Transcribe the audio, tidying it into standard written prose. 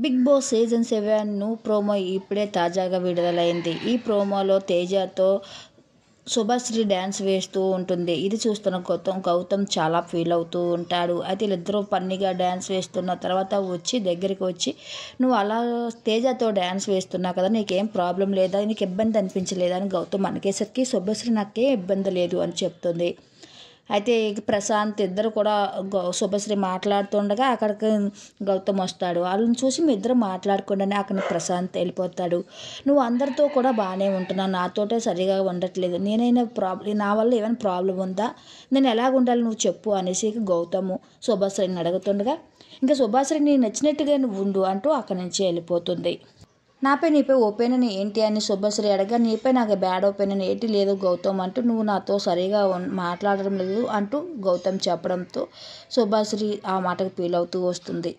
Big boss season 7 promo ఇప్పుడే తాజాగా విడుదలైంది. ఈ ప్రోమోలో తేజతో శుభశ్రీ డ్యాన్స్ వేస్తూ ఉంటుంది. ఇది చూస్తున్న గౌతమ్ చాలా ఫీల్ అవుతూ ఉంటాడు. అయితే వీళ్ళిద్దరూ ఫన్నీగా డ్యాన్స్ వేస్తున్న తర్వాత దగ్గరికి వచ్చి నువ్వు అలా తేజతో డ్యాన్స్ వేస్తున్నావు కదా, నీకేం ప్రాబ్లం లేదా, నీకు ఇబ్బంది అనిపించలేదా అని గౌతమ్ అనకేసరికి శుభశ్రీ నాకేం ఇబ్బంది లేదు అని చెప్తుంది. అయితే ప్రశాంత్ ఇద్దరు కూడా శుభశ్రీ మాట్లాడుతుండగా అక్కడికి గౌతమ్ వస్తాడు. వాళ్ళని చూసి మీ ఇద్దరు మాట్లాడుకుండానే అక్కడ ప్రశాంత్ వెళ్ళిపోతాడు. నువ్వు అందరితో కూడా బాగానే ఉంటున్నావు, నాతోటే సరిగా ఉండట్లేదు, నా వల్ల ఏమైనా ప్రాబ్లం ఉందా, నేను ఎలాగ ఉండాలి నువ్వు చెప్పు అనేసి గౌతమ్ శుభశ్రీని అడుగుతుండగా ఇంకా శుభశ్రీ నీకు నచ్చినట్టుగా నువ్వు ఉండు అంటూ అక్కడి నుంచి వెళ్ళిపోతుంది. నీపై ఒపీనియన్ ఏంటి అని శుభశ్రీ అడగా, నీపై నాకు బ్యాడ్ ఒపీనియన్ ఏంటి లేదు గౌతమ్ అంటూ, నువ్వు నాతో సరిగా మాట్లాడడం లేదు అంటూ గౌతమ్ చెప్పడంతో శుభశ్రీ ఆ మాటకు ఫీల్ అవుతూ వస్తుంది.